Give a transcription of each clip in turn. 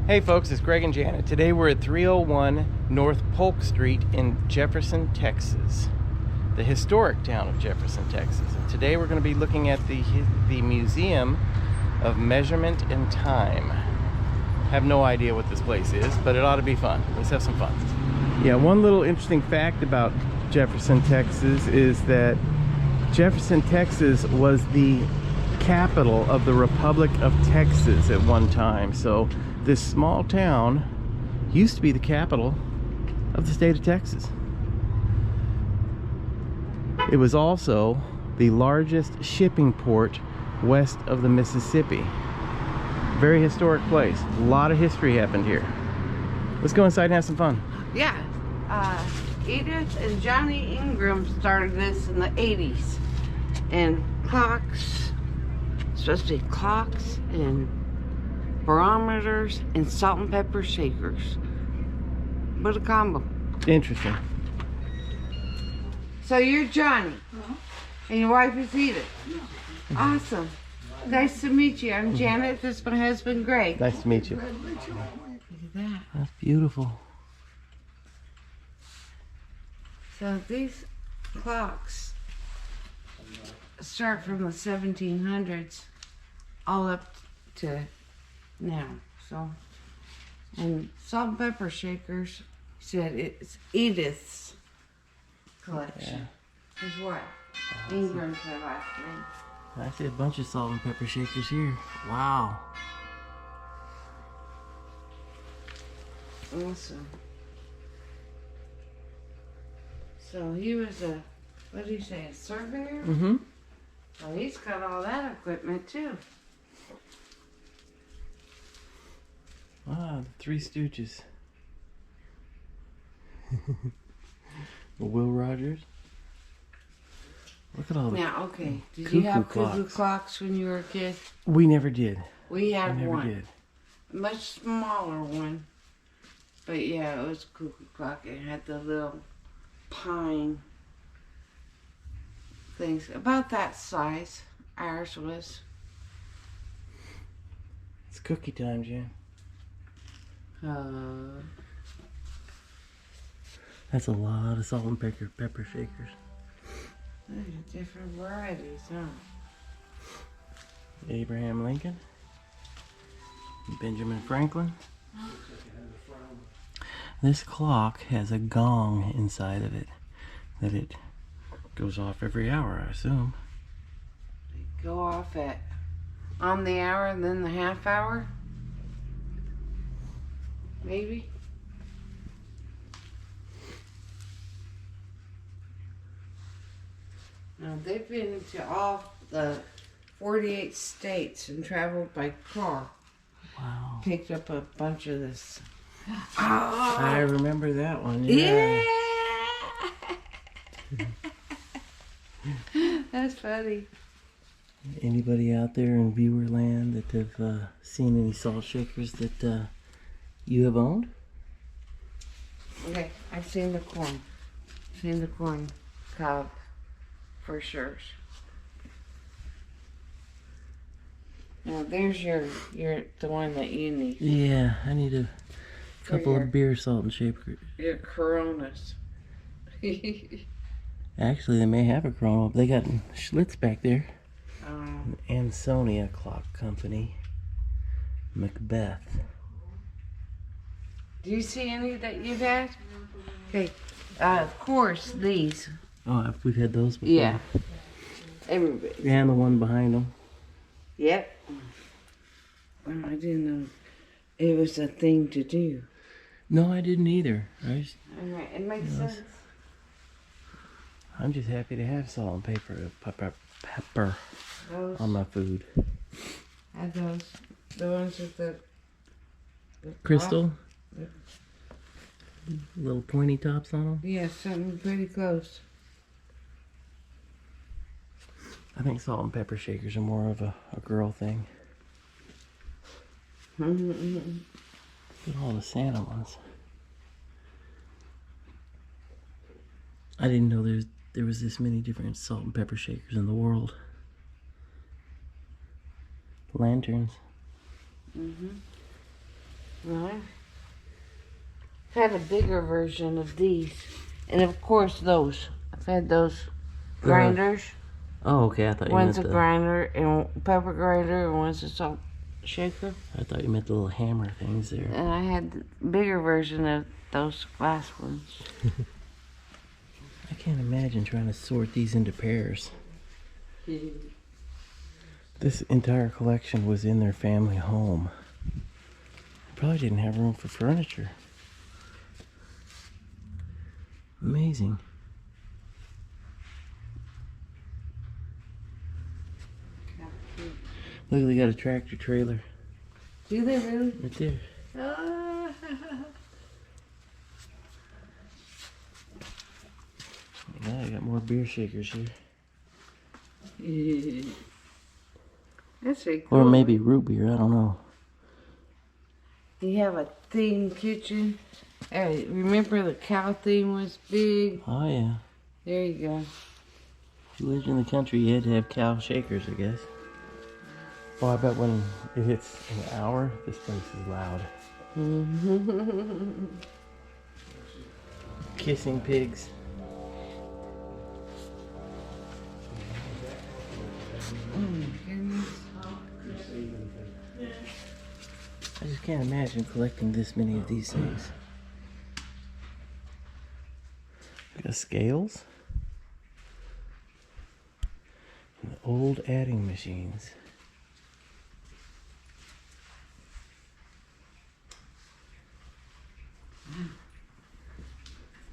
Hey folks, it's Greg and Janet. Today we're at 301 North Polk Street in Jefferson, Texas. The historic town of Jefferson, Texas. And today we're going to be looking at the Museum of Measurement and Time. Have no idea what this place is, but it ought to be fun. Let's have some fun. Yeah, one little interesting fact about Jefferson, Texas is that Jefferson, Texas was the capital of the Republic of Texas at one time. So this small town used to be the capital of the state of Texas. It was also the largest shipping port west of the Mississippi. Very historic place. A lot of history happened here. Let's go inside and have some fun. Yeah. Edith and Johnny Ingram started this in the 80s. And clocks, supposed to be clocks and barometers and salt and pepper shakers. What a combo. Interesting. So you're Johnny, and your wife is Edith. Awesome. Nice to meet you. I'm Janet. This is my husband, Greg. Nice to meet you. Look at that. That's beautiful. So these clocks start from the 1700s all up to now. So, and salt and pepper shakers said it's Edith's collection. His wife. Ingram's her last name. I see a bunch of salt and pepper shakers here. Wow. Awesome. So he was a, what did he say, a surveyor? Mm-hmm. Well, he's got all that equipment too. Ah, the Three Stooges. Will Rogers. Look at all the Now, okay, did cuckoo you have cuckoo clocks. clocks when you were a kid? We never did. We had We never one. did. A much smaller one. But yeah, it was a cuckoo clock. It had the little pine things. About that size. Ours was. It's cookie time, Jan. That's a lot of salt and pepper shakers. Different varieties, huh? Abraham Lincoln. Benjamin Franklin. This clock has a gong inside of it that it goes off every hour, I assume. They go off at on the hour and then the half hour? Maybe? Now, they've been to all the 48 states and traveled by car. Wow. Picked up a bunch of this. I remember that one. Yeah! That's funny. Anybody out there in viewer land that have seen any salt shakers that you have owned? Okay, I've seen the corn. Seen the corn cob for sure. Now there's your the one that you need. Yeah, I need a couple your- of beer salt and shakers. Your Coronas. Actually, they may have a Corona. They got Schlitz back there. Ansonia Clock Company. Macbeth. Do you see any that you've had? Okay, of course these. Oh, we've had those before. Yeah. Everybody. And the one behind them. Yep. Well, I didn't know it was a thing to do. No, I didn't either. Alright, it makes sense. I'm just happy to have salt and pepper Those, on my food. had those. The ones with the Crystal? Yep. Little pointy tops on them. Yeah, something pretty close. I think salt and pepper shakers are more of a girl thing. Look at all the Santa ones. I didn't know there was this many different salt and pepper shakers in the world. Lanterns. No, I've had a bigger version of these. And of course those. I've had those grinders. Oh, okay. I thought you One's meant a grinder and pepper grinder and one's a salt shaker. I thought you meant the little hammer things there. And I had the bigger version of those glass ones. I can't imagine trying to sort these into pairs. This entire collection was in their family home. Probably didn't have room for furniture. Amazing. Look, they got a tractor trailer. Do they really? Right there. Yeah, I got more beer shakers here. That's very cool. Or maybe root beer, I don't know. You have a themed kitchen. Remember the cow theme was big? Oh yeah. There you go. If you lived in the country, you had to have cow shakers, I guess. Oh, I bet when it hits an hour, this place is loud. Kissing pigs. Oh my goodness. I just can't imagine collecting this many of these things. Look at scales. And old adding machines.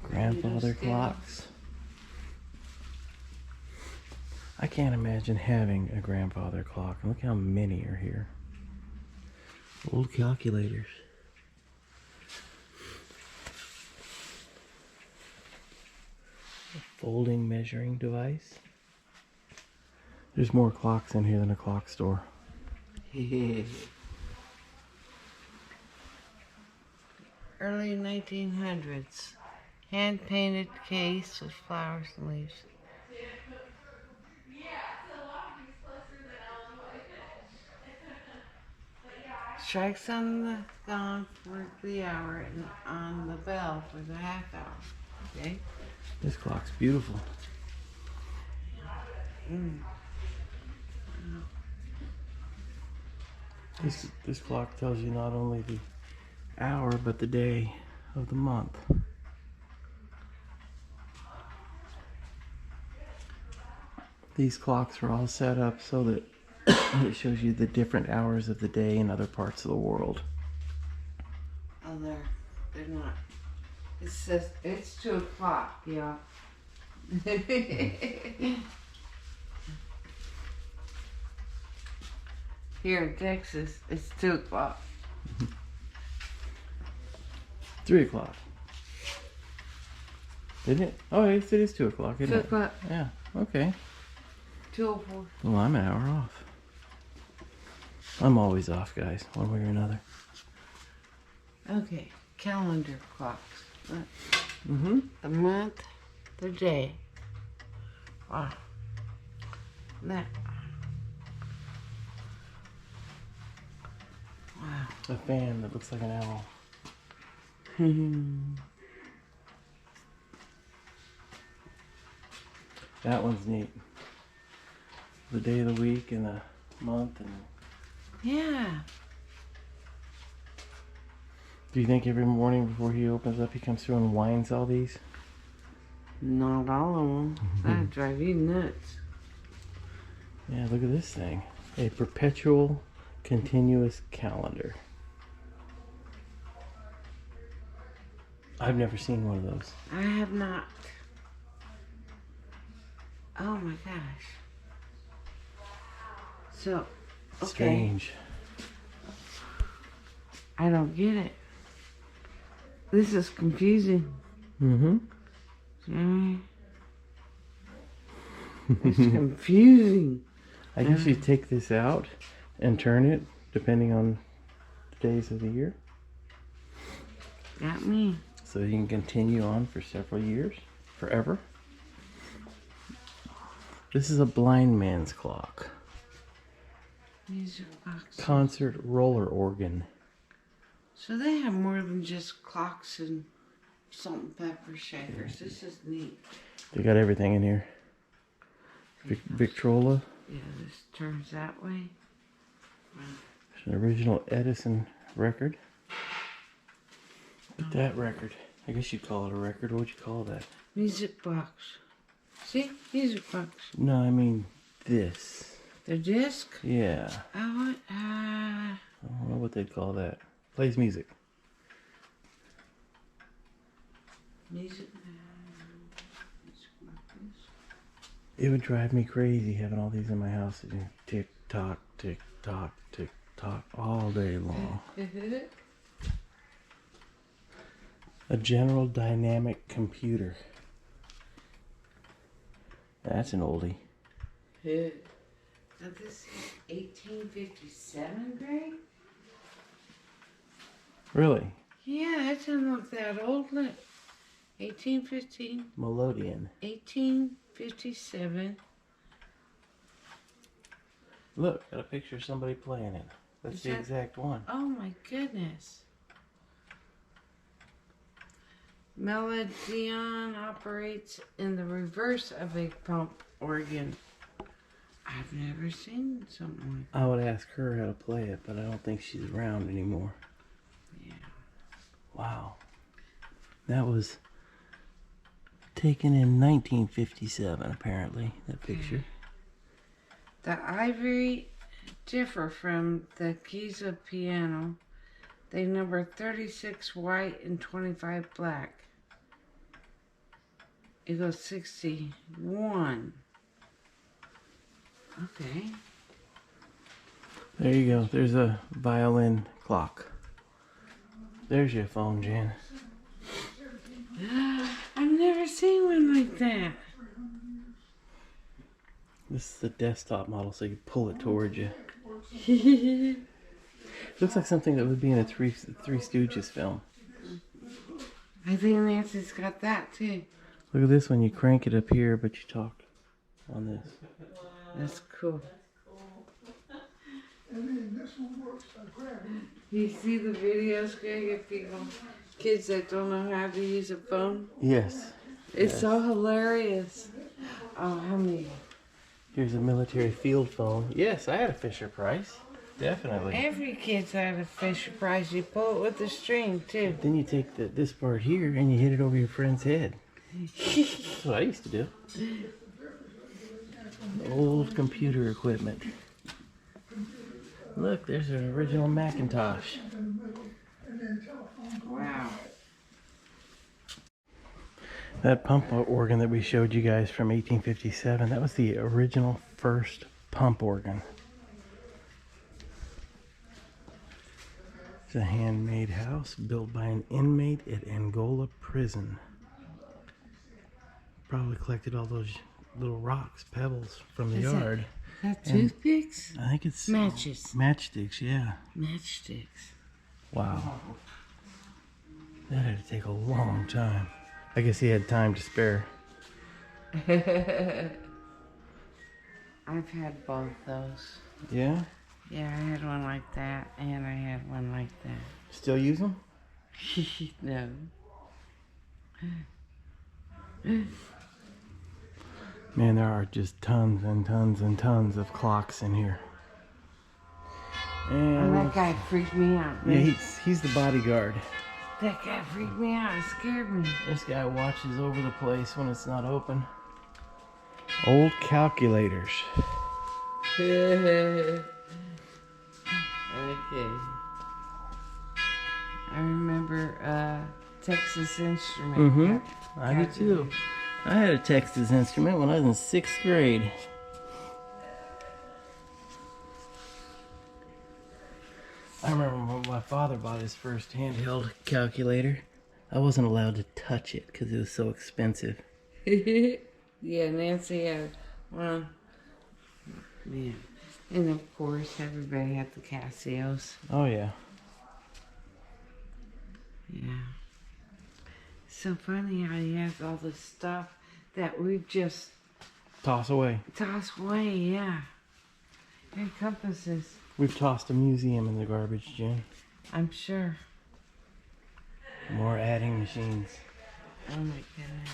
Grandfather clocks. I can't imagine having a grandfather clock. Look how many are here. Old calculators. A folding measuring device. There's more clocks in here than a clock store. Early 1900s. Hand-painted case with flowers and leaves. Strikes on the gong for the hour and on the bell for the half hour. Okay? This clock's beautiful. This clock tells you not only the hour but the day of the month. These clocks are all set up so that it shows you the different hours of the day in other parts of the world. Oh, they're not. It says it's 2 o'clock, yeah. Here in Texas, it's 2 o'clock. 3 o'clock. Isn't it? Oh, yes, it is 2 o'clock, isn't 2 it? o'clock. Yeah, okay. 2:04. Well, I'm an hour off. I'm always off, guys, one way or another. Okay, calendar clocks. Look. The month, the day. Wow. That. Wow. A fan that looks like an owl. That one's neat. The day of the week and the month. And Yeah. do you think every morning before he opens up, he comes through and winds all these? Not all of them. That'd drive you nuts. Yeah, look at this thing. A perpetual continuous calendar. I've never seen one of those. I have not. Oh my gosh. So, okay. Strange. I don't get it. This is confusing. It's confusing. I guess you take this out and turn it depending on the days of the year. Got me. So you can continue on for several years, forever. This is a blind man's clock. Music box. Concert roller organ. So they have more than just clocks and salt and pepper shakers. This is neat. They got everything in here. Victrola. Yeah, this turns that way. It's an original Edison record. Look at that record. I guess you'd call it a record. What would you call that? Music box. See? Music box. No, I mean this. The disc? Yeah. Oh, I don't know what they'd call that. Plays music. music. It would drive me crazy having all these in my house. Tick tock, tick tock, tick tock all day long. A General Dynamic computer. That's an oldie. Now this is 1857, Greg? Really? Yeah, it doesn't look that old. Look. 1815. Melodeon. 1857. Look, got a picture of somebody playing it. That's Is the that- exact one. Oh my goodness. Melodeon operates in the reverse of a pump organ. I've never seen something like that. I would ask her how to play it, but I don't think she's around anymore. Yeah. Wow. That was taken in 1957, apparently, that picture. The ivory differ from the Giza piano. They number 36 white and 25 black. It goes 61. Okay. There you go. There's a violin clock. There's your phone, Jan. I've never seen one like that. This is the desktop model, so you pull it towards you. Looks like something that would be in a Three Stooges film. I think Nancy's got that too. Look at this one. You crank it up here, but you talk on this. That's cool. You see the videos, Greg, of people, kids that don't know how to use a phone? Yes. It's Yes. so hilarious. Oh, how many? Here's a military field phone. Yes, I had a Fisher Price. Definitely. Every kid's had a Fisher Price. You pull it with the string, too. Then you take this part here and you hit it over your friend's head. That's what I used to do. Old computer equipment. Look, there's an original Macintosh. Wow. That pump organ that we showed you guys from 1857, that was the original first pump organ. It's a handmade house built by an inmate at Angola prison. Probably collected all those little rocks, pebbles from the Is that- yard. That toothpicks? I think it's Matches. matchsticks, yeah. Matchsticks. Wow. That had to take a long time. I guess he had time to spare. I've had both those. Yeah? Yeah, I had one like that, and I had one like that. Still use them? No. Man, there are just tons and tons and tons of clocks in here. Oh, And that guy freaked me out. yeah, he's the bodyguard. That guy freaked me out. It scared me. This guy watches over the place when it's not open. Old calculators. Okay. I remember Texas Instrument. Mm-hmm. I do too. I had a Texas Instrument when I was in 6th grade. I remember when my father bought his first handheld calculator. I wasn't allowed to touch it because it was so expensive. Yeah, Nancy had one. Man. And of course, everybody had the Casios. Oh yeah. Yeah. So funny how he has all this stuff that we've just Toss away. tossed away, yeah. And compasses, We've tossed a museum in the garbage, Jen. I'm sure. More adding machines. Oh my goodness.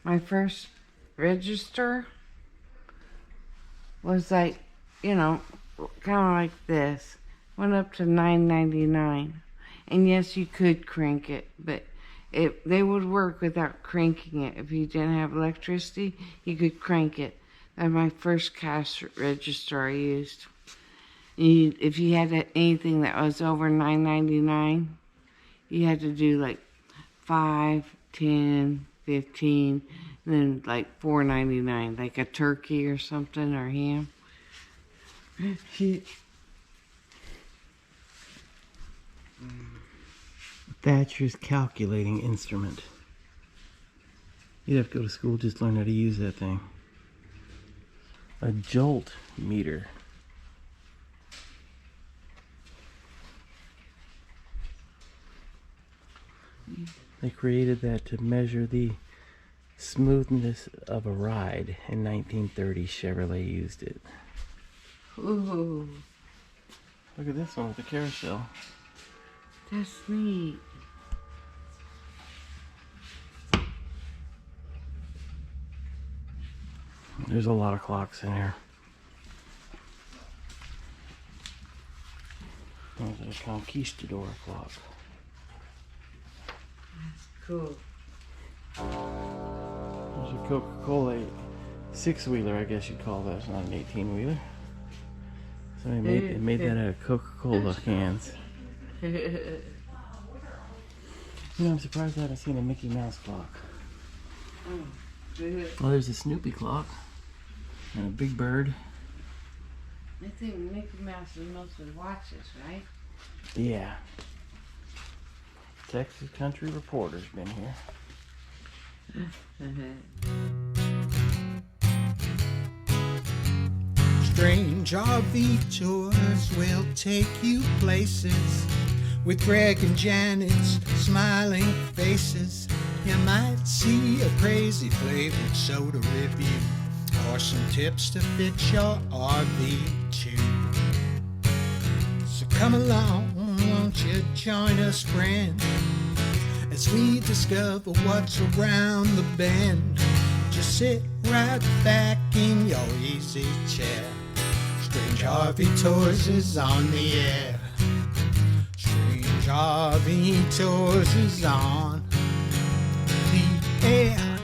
My first register was like, you know, kind of like this. Went up to $9.99. And yes, you could crank it, but they would work without cranking it. If you didn't have electricity, you could crank it. That's my first cash register I used. If you had anything that was over $9.99, you had to do like 5, 10, 15, and then like $4.99, like a turkey or something, or ham. Thatcher's calculating instrument. You'd have to go to school just to learn how to use that thing. A jolt meter. They created that to measure the smoothness of a ride. In 1930, Chevrolet used it. Ooh, Look at this one with the carousel. that's neat. There's a lot of clocks in here. There's a Conquistador clock. That's cool. There's a Coca-Cola 6-wheeler, I guess you'd call that. It's not an 18-wheeler. So they made that out of Coca-Cola cans. You know, I'm surprised I haven't seen a Mickey Mouse clock. Well, there's a Snoopy clock and a Big Bird. I think Mickey Mouse is mostly watches, right? Yeah. Texas Country Reporter's been here. Strange RV tours will take you places with Greg and Janet's smiling faces. You might see a crazy flavored soda review or some tips to fit your RV too. So come along, won't you join us, friend, as we discover what's around the bend. Just sit right back in your easy chair. Strange RV Tours is on the air. Strange RV Tours is on the air.